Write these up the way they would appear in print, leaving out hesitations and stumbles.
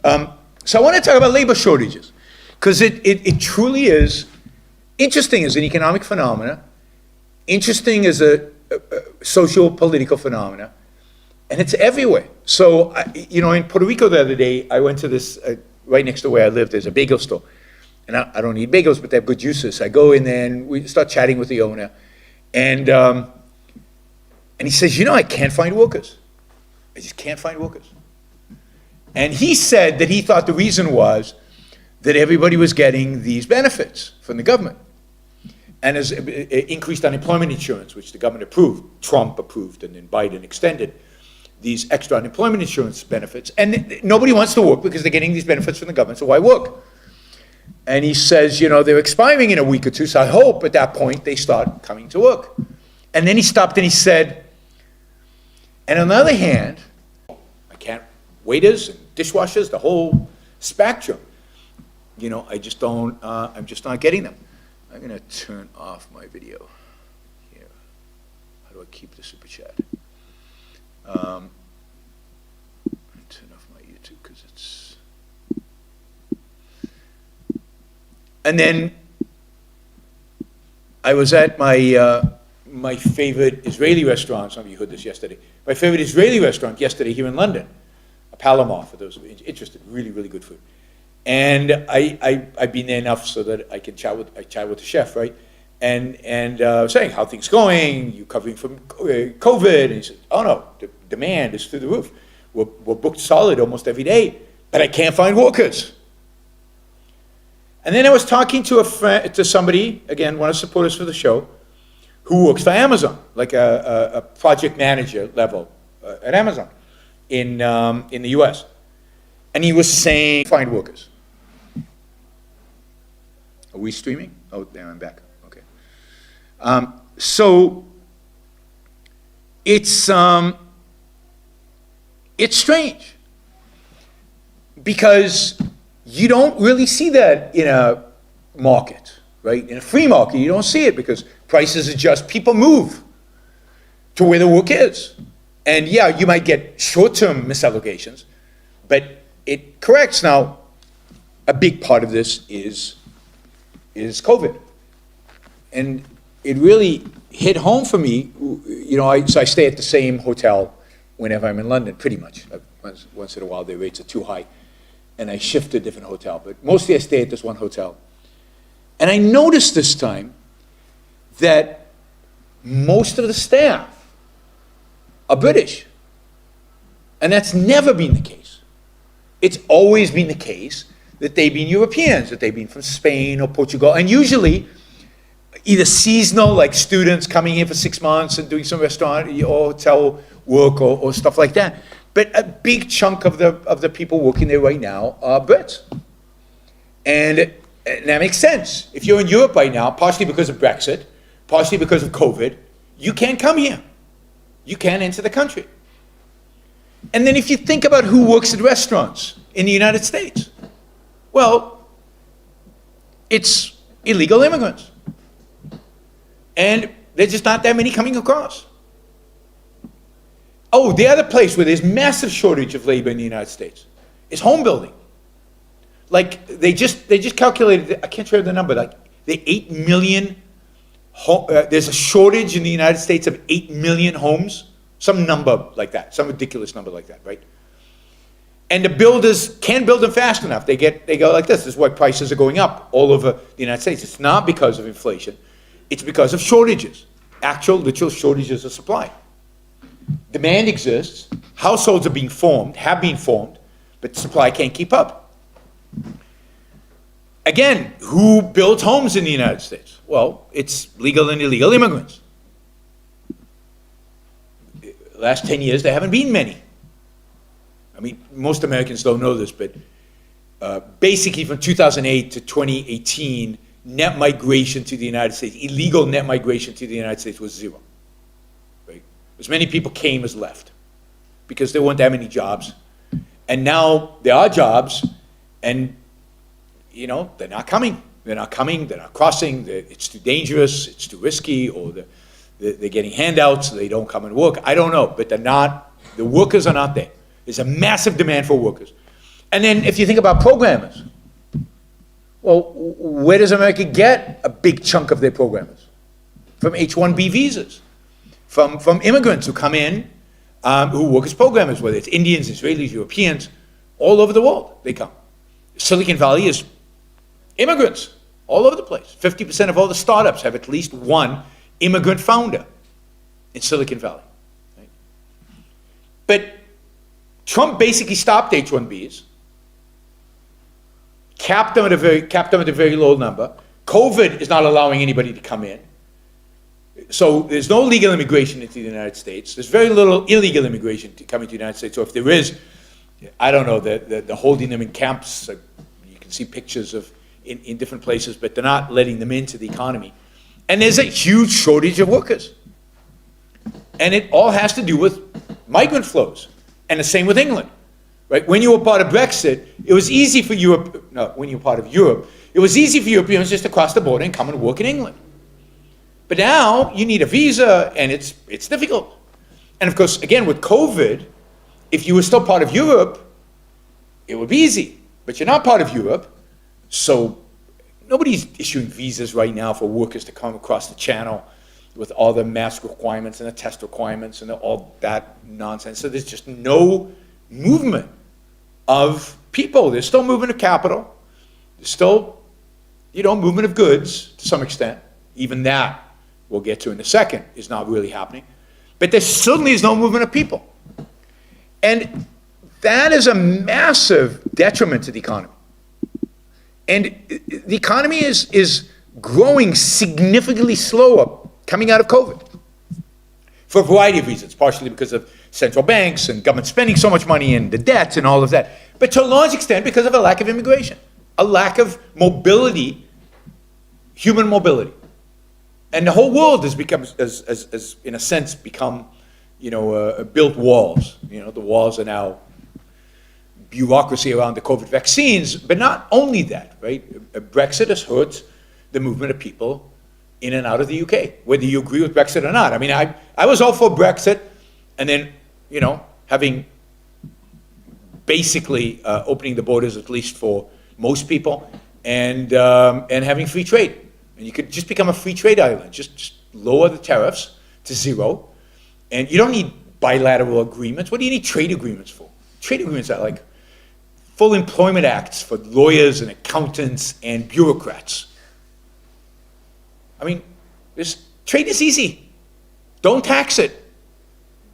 So I want to talk about labor shortages, because it truly is interesting as an economic phenomena, interesting as a socio-political phenomena, and it's everywhere. So, in Puerto Rico the other day, I went to this, right next to where I live, there's a bagel store. And I don't eat bagels, but they have good juices. I go in there and we start chatting with the owner. And he says, I can't find workers. I just can't find workers. And he said that he thought the reason was that everybody was getting these benefits from the government. And as increased unemployment insurance, which the government approved, Trump approved, and then Biden extended these extra unemployment insurance benefits. And nobody wants to work because they're getting these benefits from the government, so why work? And he says, they're expiring in a week or two, so I hope at that point they start coming to work. And then he stopped and he said, and on the other hand, waiters and dishwashers, the whole spectrum, I just don't, I'm just not getting them. I'm gonna turn off my video here. How do I keep the super chat? Turn off my YouTube because it's, and then I was at my favorite Israeli restaurant. Some of you heard this yesterday. My favorite Israeli restaurant yesterday here in London, Palomar, for those who are interested. Really, really good food. And I've been there enough so that I can chat with the chef, right? And saying how things going. You covering from COVID? And he said, "Oh no, the demand is through the roof. We're booked solid almost every day, but I can't find workers." And then I was talking to somebody, again, one of the supporters for the show, who works for Amazon, like a project manager level at Amazon in the U.S. And he was saying, find workers. Are we streaming? Oh, there, I'm back. Okay. So it's strange because you don't really see that in a market, right? In a free market, you don't see it because prices adjust, people move to where the work is. And yeah, you might get short-term misallocations, but it corrects. Now, a big part of this is COVID. And it really hit home for me. So I stay at the same hotel whenever I'm in London, pretty much. Once in a while, their rates are too high, and I shift to a different hotel. But mostly I stay at this one hotel. And I noticed this time that most of the staff are British. And that's never been the case. It's always been the case that they've been Europeans, that they've been from Spain or Portugal, and usually either seasonal, like students coming here for 6 months and doing some restaurant or hotel work or stuff like that. But a big chunk of the people working there right now are Brits. And that makes sense. If you're in Europe right now, partially because of Brexit, partially because of COVID, you can't come here. You can't enter the country. And then if you think about who works at restaurants in the United States, well, it's illegal immigrants. And there's just not that many coming across. Oh, the other place where there's massive shortage of labor in the United States is home building. Like they just calculated, I can't remember the number, like the 8 million, there's a shortage in the United States of 8 million homes, some number like that, some ridiculous number like that, right? And the builders can't build them fast enough. They go like this. This is why prices are going up all over the United States. It's not because of inflation. It's because of shortages, actual, literal shortages of supply. Demand exists. Households are being formed, have been formed, but supply can't keep up. Again, who builds homes in the United States? Well, it's legal and illegal immigrants. The last 10 years, there haven't been many. I mean, most Americans don't know this, but basically from 2008 to 2018, net migration to the United States, illegal net migration to the United States was zero. Right? As many people came as left because there weren't that many jobs. And now there are jobs, and they're not coming. They're not coming, they're not crossing, it's too dangerous, it's too risky, or they're getting handouts, so they don't come and work. I don't know, but the workers are not there. There's a massive demand for workers. And then if you think about programmers, well, where does America get a big chunk of their programmers? From H-1B visas, from immigrants who come in, who work as programmers, whether it's Indians, Israelis, Europeans, all over the world they come. Silicon Valley is immigrants all over the place. 50% of all the startups have at least one immigrant founder in Silicon Valley. Right? But Trump basically stopped H-1Bs, capped them at a very low number. COVID is not allowing anybody to come in. So there's no legal immigration into the United States. There's very little illegal immigration coming to the United States. So if there is, I don't know, they're holding them in camps. You can see pictures of in different places, but they're not letting them into the economy. And there's a huge shortage of workers. And it all has to do with migrant flows. And the same with England. Right? When you were part of Brexit, it was easy for Europe, no, when you were part of Europe, it was easy for Europeans just to cross the border and come and work in England. But now you need a visa, and it's difficult. And of course, again, with COVID, if you were still part of Europe, it would be easy. But you're not part of Europe, so nobody's issuing visas right now for workers to come across the channel with all the mask requirements and the test requirements and all that nonsense. So there's just no movement of people. There's still movement of capital. There's still, movement of goods to some extent. Even that, we'll get to in a second, is not really happening. But there certainly is no movement of people. And that is a massive detriment to the economy. And the economy is growing significantly slower coming out of COVID for a variety of reasons, partially because of central banks and government spending so much money and the debts and all of that, but to a large extent because of a lack of immigration, a lack of mobility, human mobility. And the whole world has become, as in a sense, become, built walls. The walls are now bureaucracy around the COVID vaccines, but not only that, right? Brexit has hurt the movement of people in and out of the UK, whether you agree with Brexit or not. I mean, I was all for Brexit, and then, having basically opening the borders at least for most people, and having free trade. And you could just become a free trade island, just lower the tariffs to zero, and you don't need bilateral agreements. What do you need trade agreements for? Trade agreements are like full employment acts for lawyers and accountants and bureaucrats. I mean, trade is easy. Don't tax it.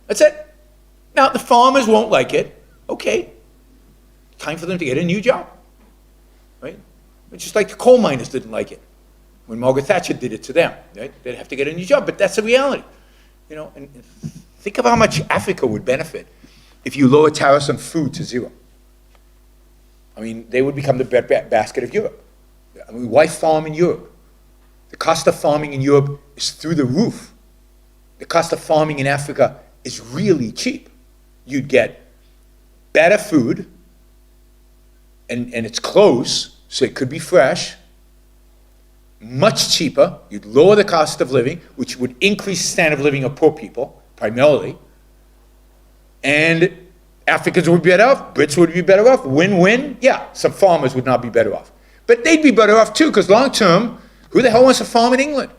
That's it. Now, the farmers won't like it. Okay. Time for them to get a new job. Right? It's just like the coal miners didn't like it when Margaret Thatcher did it to them. Right? They'd have to get a new job, but that's the reality. And think of how much Africa would benefit if you lower tariffs on food to zero. I mean, they would become the breadbasket of Europe. I mean, why farm in Europe? The cost of farming in Europe is through the roof. The cost of farming in Africa is really cheap. You'd get better food, and it's close, so it could be fresh, much cheaper. You'd lower the cost of living, which would increase the standard of living of poor people, primarily. And Africans would be better off, Brits would be better off, win-win. Yeah, some farmers would not be better off. But they'd be better off too, because long-term, who the hell wants to farm in England?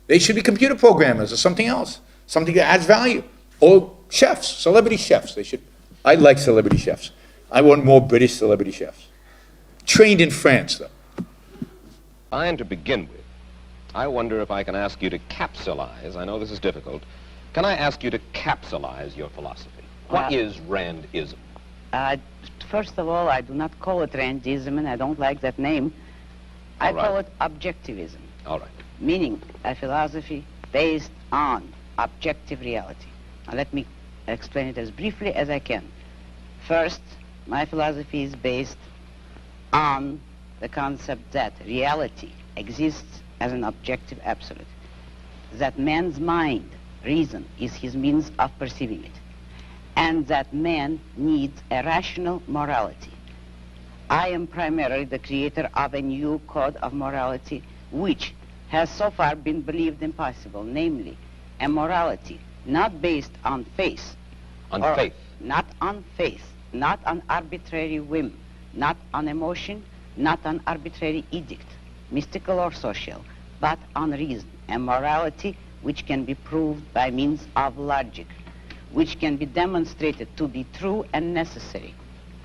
They should be computer programmers or something else, something that adds value. Or chefs, celebrity chefs. I like celebrity chefs. I want more British celebrity chefs. Trained in France, though. And to begin with, I wonder if I can ask you to capsulize. I know this is difficult. Can I ask you to capsulize your philosophy? What is Randism? First of all, I do not call it Randism, and I don't like that name. I call it objectivism. All right. Meaning a philosophy based on objective reality. Now let me explain it as briefly as I can. First, my philosophy is based on the concept that reality exists as an objective absolute. That man's mind, reason, is his means of perceiving it. And that man needs a rational morality. I am primarily the creator of a new code of morality which has so far been believed impossible, namely a morality not based on faith. On faith? Not on faith, not on arbitrary whim, not on emotion, not on arbitrary edict, mystical or social, but on reason and morality, which can be proved by means of logic, which can be demonstrated to be true and necessary.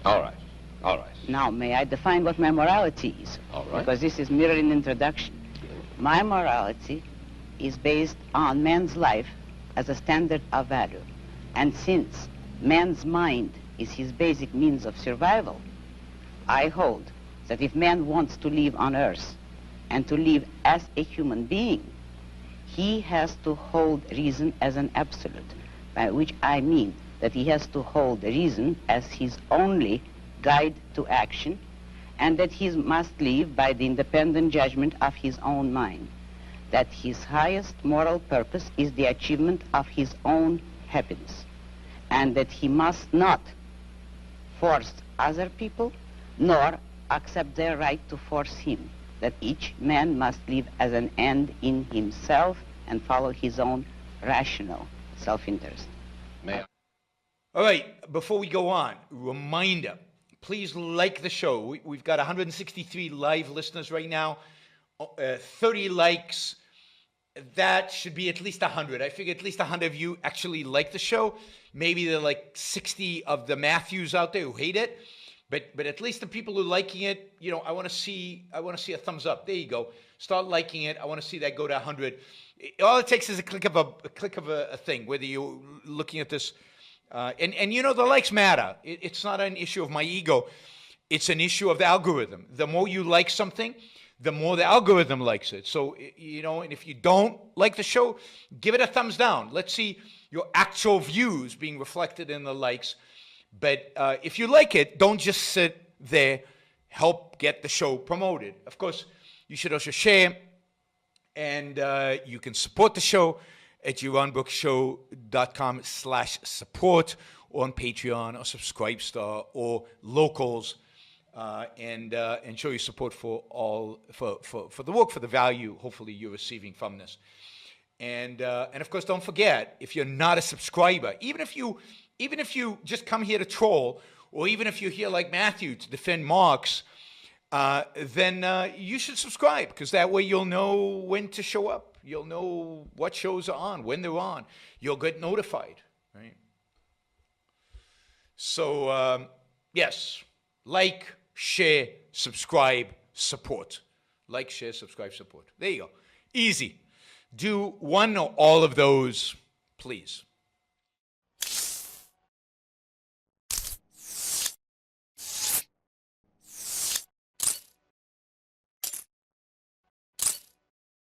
All right. All right. Now, may I define what my morality is? All right. Because this is merely an introduction. My morality is based on man's life as a standard of value. And since man's mind is his basic means of survival, I hold that if man wants to live on earth and to live as a human being, he has to hold reason as an absolute, by which I mean that he has to hold reason as his only guide to action, and that he must live by the independent judgment of his own mind, that his highest moral purpose is the achievement of his own happiness, and that he must not force other people, nor accept their right to force him, that each man must live as an end in himself and follow his own rational self-interest. May I? All right, before we go on, reminder, please like the show. We've got 163 live listeners right now, 30 likes. That should be at least 100. I figure at least 100 of you actually like the show. Maybe there are like 60 of the Matthews out there who hate it. But at least the people who are liking it, you know, I want to see a thumbs up. There you go. Start liking it. I want to see that go to 100. All it takes is a click of a thing, whether you're looking at this. And you know, the likes matter. It's not an issue of my ego. It's an issue of the algorithm. The more you like something, the more the algorithm likes it. So, you know, and if you don't like the show, give it a thumbs down. Let's see your actual views being reflected in the likes. But if you like it, don't just sit there. Help get the show promoted. Of course, you should also share. And you can support the show at JeronBrookShow.com/support, or on Patreon or Subscribestar or Locals, and show your support for the work, for the value hopefully you're receiving from this. And of course, don't forget, if you're not a subscriber, even if you just come here to troll, or even if you're here like Matthew to defend Marx, then you should subscribe, because that way you'll know when to show up. You'll know what shows are on, when they're on. You'll get notified, right? So, yes, like, share, subscribe, support. Like, share, subscribe, support. There you go. Easy. Do one or all of those, please.